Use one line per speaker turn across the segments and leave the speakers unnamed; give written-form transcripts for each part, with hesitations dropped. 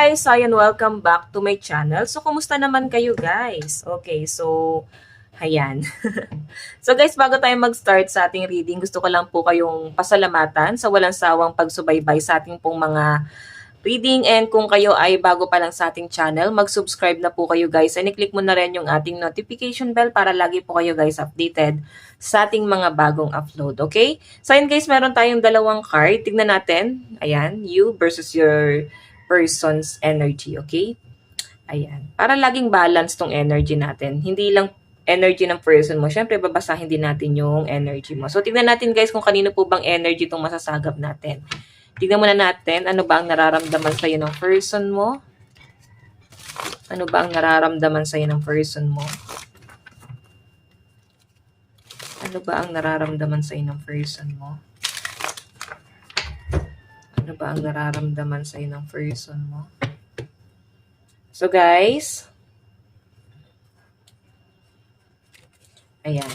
guys, ayan, welcome back to my channel. So, kumusta naman kayo guys? Okay, so, ayan. So guys, bago tayo mag-start sa ating reading, gusto ko lang po kayong pasalamatan sa walang sawang pagsubaybay sa ating pong mga reading. And kung kayo ay bago pa lang sa ating channel, mag-subscribe na po kayo guys. And i-click mo na rin yung ating notification bell para lagi po kayo guys updated sa ating mga bagong upload. Okay? So ayan guys, meron tayong dalawang card. Tignan natin. Ayan, you versus your person's energy, okay? Ayan. Para laging balance tong energy natin. Hindi lang energy ng person mo. Siyempre, babasahin din natin yung energy mo. So, tignan natin guys kung kanino po bang energy itong masasagap natin. Tignan muna natin ano ba ang nararamdaman sa'yo ng person mo. Ano ba ang nararamdaman sa'yo ng person mo? Ano ba ang nararamdaman sa'yo ng person mo? Ano ba ang nararamdaman sa'yo ng person mo? So guys, ayan.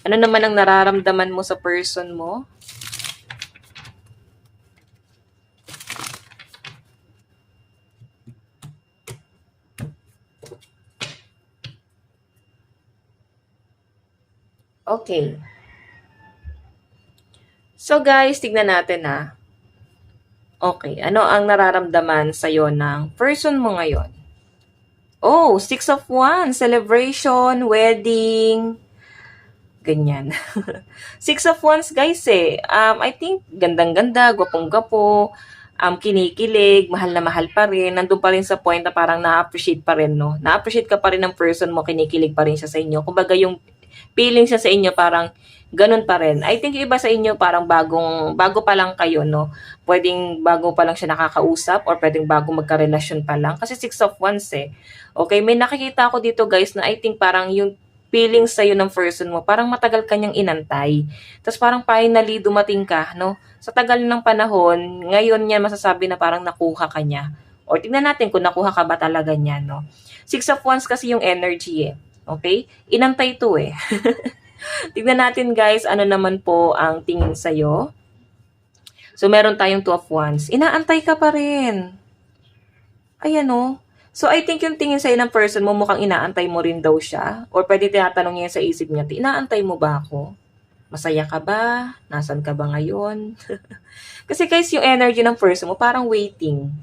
Ano naman ang nararamdaman mo sa person mo? Okay. So guys, tignan natin ha. Okay, ano ang nararamdaman sa'yo ng person mo ngayon? Oh, 6 of Wands, celebration, wedding, ganyan. 6 of Wands guys eh. I think gandang-ganda, gwapong-gwapo, kinikilig, mahal na mahal pa rin. Nandun pa rin sa point na parang na-appreciate pa rin, no? Na-appreciate ka pa rin ng person mo, kinikilig pa rin siya sa inyo. Kumbaga yung feeling siya sa inyo parang ganun pa rin. I think yung iba sa inyo parang bago pa lang kayo, no? Pwedeng bago pa lang siya nakakausap or pwedeng bago magka-relasyon pa lang. Kasi 6 of Wands eh. Okay, may nakikita ako dito guys na I think parang yung feelings sa'yo ng person mo, parang matagal kanyang inantay. Tapos parang finally dumating ka, no? Sa tagal ng panahon, ngayon niya masasabi na parang nakuha ka niya. Or tingnan natin kung nakuha ka ba talaga niya, no? 6 of Wands kasi yung energy eh. Okay? Inantay to eh. Tignan natin guys, ano naman po ang tingin sa'yo. So, meron tayong 2 of Wands. Inaantay ka pa rin. Ayan o. So, I think yung tingin sa'yo ng person mo, mukhang inaantay mo rin daw siya. Or pwede tinatanong niya sa isip niya, inaantay mo ba ako? Masaya ka ba? Nasaan ka ba ngayon? Kasi guys, yung energy ng person mo, parang waiting.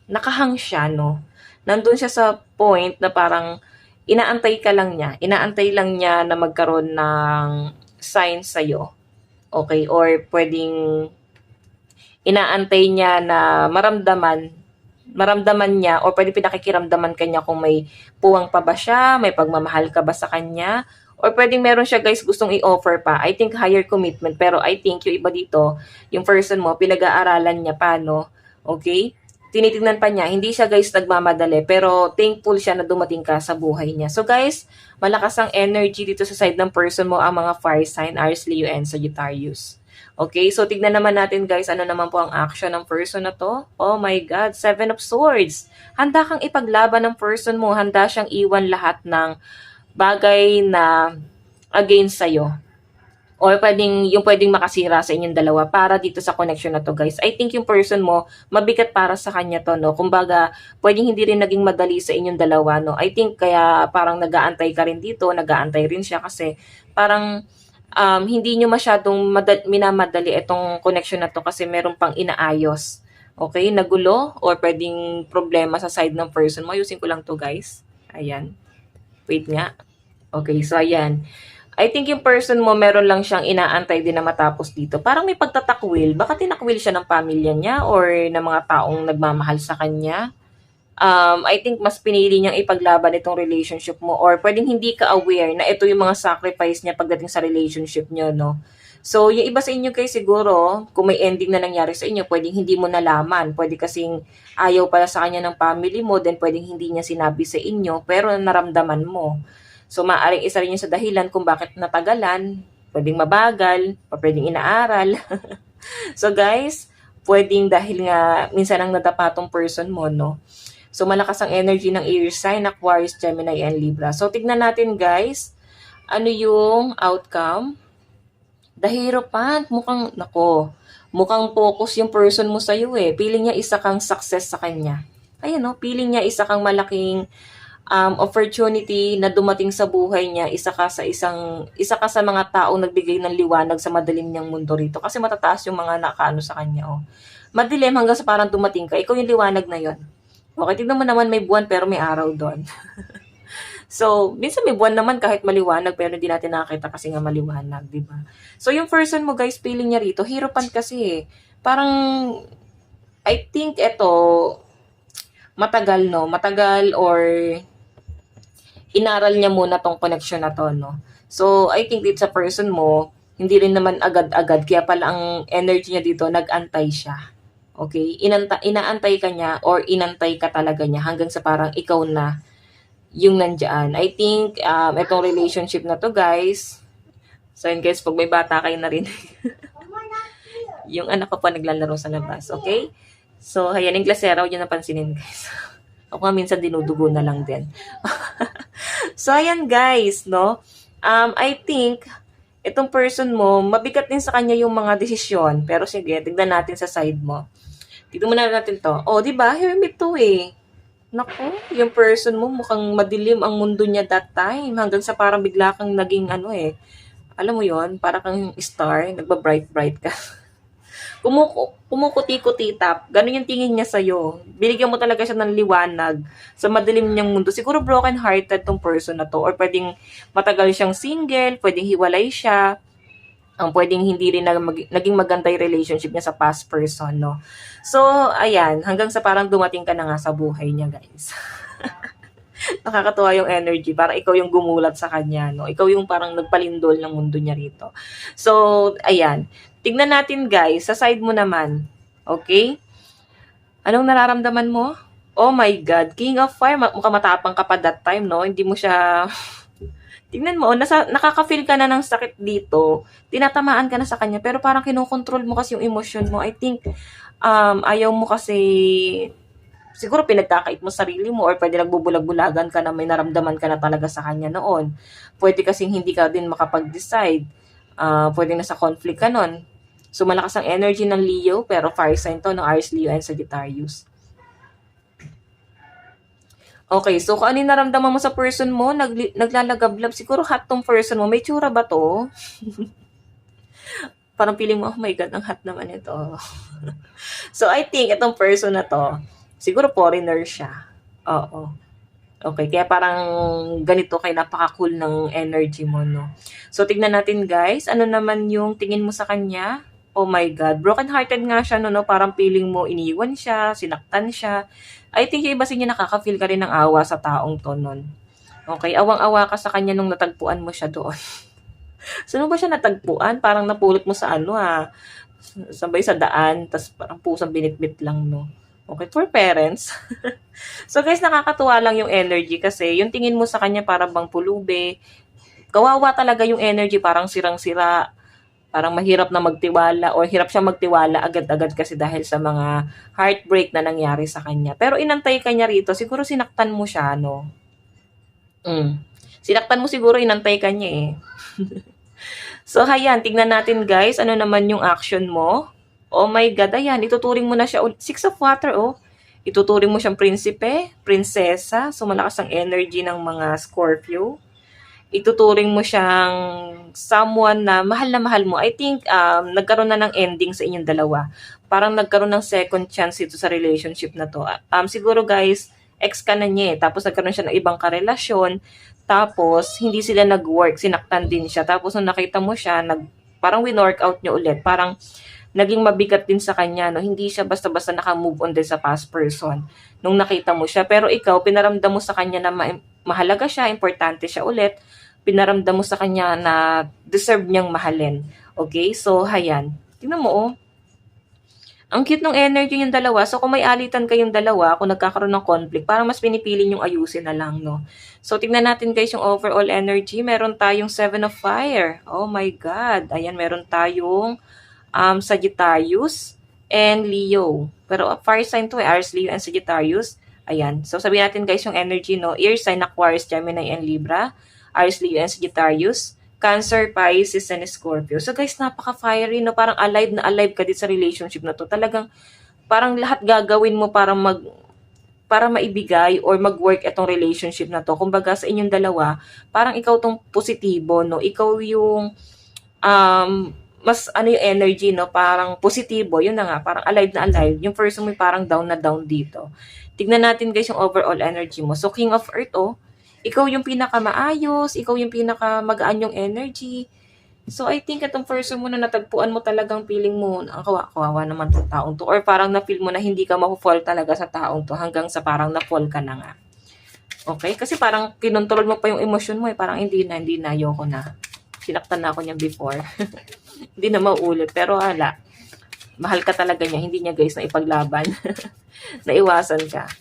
Nakahang siya, no? Nandun siya sa point na parang inaantay ka lang niya. Inaantay lang niya na magkaroon ng sign sa'yo. Okay? Or pwedeng inaantay niya na maramdaman niya or pwede pinakikiramdaman kanya kung may puwang pa ba siya, may pagmamahal ka ba sa kanya, or pwedeng meron siya guys gustong i-offer pa. I think higher commitment, pero I think yung iba dito, yung person mo, pinag-aaralan niya pa, no? Okay? Tinitingnan pa niya, hindi siya guys nagmamadali, pero thankful siya na dumating ka sa buhay niya. So guys, malakas ang energy dito sa side ng person mo ang mga fire sign, Aries, Leo, and Sagittarius. Okay, so tignan naman natin guys, ano naman po ang action ng person na to. Oh my God, 7 of Swords. Handa kang ipaglaban ng person mo, handa siyang iwan lahat ng bagay na against sa'yo. Or pwedeng makasira sa inyong dalawa para dito sa connection na to guys. I think yung person mo, mabigat para sa kanya to, no? Kumbaga, pwedeng hindi rin naging madali sa inyong dalawa, no? I think kaya parang nag-aantay ka rin dito, nag-aantay rin siya kasi parang hindi nyo masyadong minamadali itong connection na to kasi meron pang inaayos. Okay? Nagulo or pwedeng problema sa side ng person mo. Ayusin ko lang to guys. Ayan. Wait nga. Okay, so ayan. I think yung person mo, meron lang siyang inaantay din na matapos dito. Parang may pagtatakwil. Baka tinakwil siya ng pamilya niya or ng mga taong nagmamahal sa kanya. I think mas pinili niyang ipaglaban itong relationship mo or pwedeng hindi ka aware na ito yung mga sacrifice niya pagdating sa relationship niyo, no? So, yung iba sa inyo guys siguro, kung may ending na nangyari sa inyo, pwedeng hindi mo nalaman. Pwede kasing ayaw pala sa kanya ng family mo, then pwedeng hindi niya sinabi sa inyo, pero naramdaman mo. So, maaaring isa rin yun sa dahilan kung bakit natagalan, pwedeng mabagal, o pwedeng inaaral. So, guys, pwedeng dahil nga minsan ang nadapa tong person mo, no? So, malakas ang energy ng air sign, Aquarius, Gemini, and Libra. So, tignan natin, guys, ano yung outcome. The Hierophant, mukhang focus yung person mo sa'yo eh. Feeling niya isa kang success sa kanya. ayan no, feeling niya isa kang malaking opportunity na dumating sa buhay niya, isa ka sa mga taong nagbigay ng liwanag sa madilim niyang mundo rito. Kasi matataas yung mga nakaano sa kanya, oh. Madilim hanggang sa parang dumating ka, ikaw yung liwanag na yon. Okay, tignan mo naman may buwan pero may araw doon. So, minsan may buwan naman kahit maliwanag pero hindi natin nakakita kasi nga maliwanag, di ba? So, yung person mo guys, feeling niya rito, hirupan kasi eh. Parang, I think ito, matagal no, matagal or inaral niya muna tong connection na to, no? So, I think it's a person mo, hindi rin naman agad-agad, kaya pala ang energy niya dito, nag-antay siya. Okay? Inaantay ka niya or inantay ka talaga niya hanggang sa parang ikaw na yung nandyan. I think, itong relationship na to, guys. So, yun guys, pag may bata kayo na rin. Yung anak ko pa naglalaro sa labas, okay? So, ayan, yung glasera, huwag nyo napansinin, guys. Ako nga minsan dinudugo na lang din. So, ayan, guys, no? I think, itong person mo, mabigat din sa kanya yung mga desisyon. Pero sige, tignan natin sa side mo. Tignan mo na natin to. Oh, di ba? Hermit to eh. Naku, yung person mo mukhang madilim ang mundo niya that time. Hanggang sa parang bigla kang naging ano eh. Alam mo yon, para kang star, nagba-bright-bright ka. Kumukuti-kutitap. Ganun yung tingin niya sa'yo. Binigyan mo talaga siya ng liwanag sa madilim niyang mundo. Siguro broken-hearted tong person na to. Or pwedeng matagal siyang single, pwedeng hiwalay siya. Ang pwedeng hindi rin naging maganda yung relationship niya sa past person, no? So, ayan, hanggang sa parang dumating ka na nga sa buhay niya, guys. Nakakatuwa yung energy, parang ikaw yung gumulat sa kanya, no? Ikaw yung parang nagpalindol ng mundo niya rito. So, ayan. Tignan natin, guys, sa side mo naman. Okay? Anong nararamdaman mo? Oh my God, King of Fire, mukhang matapang ka pa that time, no? Hindi mo siya... Tingnan mo, nakaka-feel ka na ng sakit dito. Tinatamaan ka na sa kanya, pero parang kinokontrol mo kasi yung emotion mo. I think, ayaw mo kasi, siguro pinagkakait mo sarili mo or pwede nagbubulag-bulagan ka na may naramdaman ka na talaga sa kanya noon. Pwede kasing hindi ka din makapag-decide. Pwede nasa conflict ka nun. So, malakas ang energy ng Leo, pero fire sign to ng Aries, Leo, and Sagittarius. Okay, so kung ano yung naramdaman mo sa person mo, naglalagablab, siguro hot tong person mo. May tsura ba to? Parang feeling mo, oh my God, ang hot naman ito. So, I think itong person na to, siguro foreigner siya. Oo. Okay, kaya parang ganito kay napaka-cool ng energy mo, no? So, tignan natin, guys. Ano naman yung tingin mo sa kanya? Oh my God, broken-hearted nga siya, no? Parang feeling mo, iniwan siya, sinaktan siya. I think yung iba sa inyo nakaka-feel ka rin ng awa sa taong to nun. Okay, awang-awa ka sa kanya nung natagpuan mo siya doon. Saan ba siya natagpuan? Parang napulot mo sa ano sabay sa daan, tas parang pusang binitbit lang, no? Okay, for parents. So guys, nakakatuwa lang yung energy kasi yung tingin mo sa kanya parang bang pulube. Kawawa talaga yung energy, parang sirang-sira. Parang mahirap na magtiwala or hirap siya magtiwala agad-agad kasi dahil sa mga heartbreak na nangyari sa kanya. Pero inantay ka niya rito, siguro sinaktan mo siya, no? Sinaktan mo siguro, inantay ka niya eh. So, ayan, tignan natin guys, ano naman yung action mo. Oh my God, ayan, ituturing mo na siya. 6 of water, oh. Ituturing mo siyang prinsipe, prinsesa. So, malakas ang energy ng mga Scorpio. Ituturing mo siyang someone na mahal mo. I think nagkaroon na ng ending sa inyong dalawa. Parang nagkaroon ng second chance ito sa relationship na to. Siguro guys, ex ka na niya eh. Tapos nagkaroon siya ng ibang karelasyon. Tapos hindi sila nag-work. Sinaktan din siya. Tapos nung nakita mo siya, parang win-workout niya ulit. Parang naging mabigat din sa kanya. No? Hindi siya basta-basta naka-move on din sa past person. Nung nakita mo siya. Pero ikaw, pinaramdam mo sa kanya na mahalaga siya, importante siya ulit. Pinaramdam mo sa kanya na deserve niyang mahalin. Okay? So, hayan. Tingnan mo, oh. Ang cute ng energy yung dalawa. So, kung may alitan kayong dalawa, kung nagkakaroon ng conflict, parang mas pinipili yung ayusin na lang, no? So, tingnan natin guys yung overall energy. Meron tayong 7 of Fire. Oh my God. Ayan, meron tayong Sagittarius and Leo. Pero fire sign to Aries, Leo, and Sagittarius. Ayan. So, sabihin natin guys yung energy, no? Air sign, Aquarius, Gemini, and Libra. Aries, Leo, and Sagittarius, Cancer, Pisces, and Scorpio. So guys, napaka-fiery, no? Parang alive na alive ka din sa relationship na to. Talagang, parang lahat gagawin mo para para maibigay or mag-work itong relationship na to. Kumbaga sa inyong dalawa, parang ikaw tong positibo, no? Ikaw yung mas ano yung energy, no? Parang positibo, yun na nga, parang alive na alive. Yung person mo parang down na down dito. Tignan natin guys yung overall energy mo. So, King of Earth, oh, ikaw yung pinakamaayos, ikaw yung pinakamagaan yung energy. So, I think itong person mo na natagpuan mo talagang feeling mo, ang kawawa naman sa taong to. Or parang na-feel mo na hindi ka ma-fall talaga sa taong to hanggang sa parang na-fall ka na nga. Okay? Kasi parang kinontrol mo pa yung emosyon mo eh. Parang hindi na, ayoko na. Sinaktan na ako niya before. Hindi na maulit. Pero hala, mahal ka talaga niya. Hindi niya guys na ipaglaban. Naiwasan ka.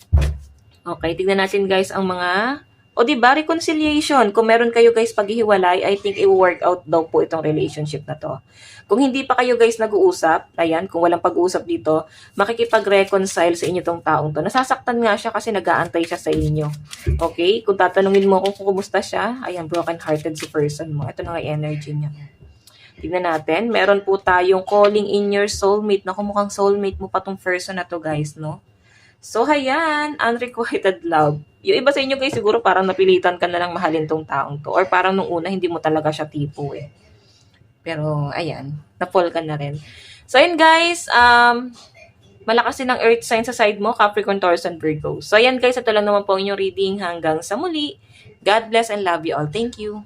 Okay, tignan natin guys ang mga... O diba, reconciliation. Kung meron kayo guys paghihiwalay, I think i-work out daw po itong relationship na to. Kung hindi pa kayo guys nag-uusap, ayan, kung walang pag-uusap dito, makikipag-reconcile sa inyo tong taong to. Nasasaktan nga siya kasi nag-aantay siya sa inyo. Okay? Kung tatanungin mo kung kumusta siya, ayan, broken-hearted si person mo. Ito na nga energy niya. Tignan natin. Meron po tayong calling in your soulmate. Naku, mukhang soulmate mo pa tong person na to guys, no? So, hayan, unrequited love. Yung iba sa inyo guys, siguro parang napilitan ka na lang mahalin tong taong to. Or parang nung una, hindi mo talaga siya tipo eh. Pero, ayan, na-fall ka na rin. So, ayan guys, malakas din ang earth sign sa side mo, Capricorn, Taurus, and Virgo. So, ayan guys, ito lang naman po ang inyong reading. Hanggang sa muli. God bless and love you all. Thank you.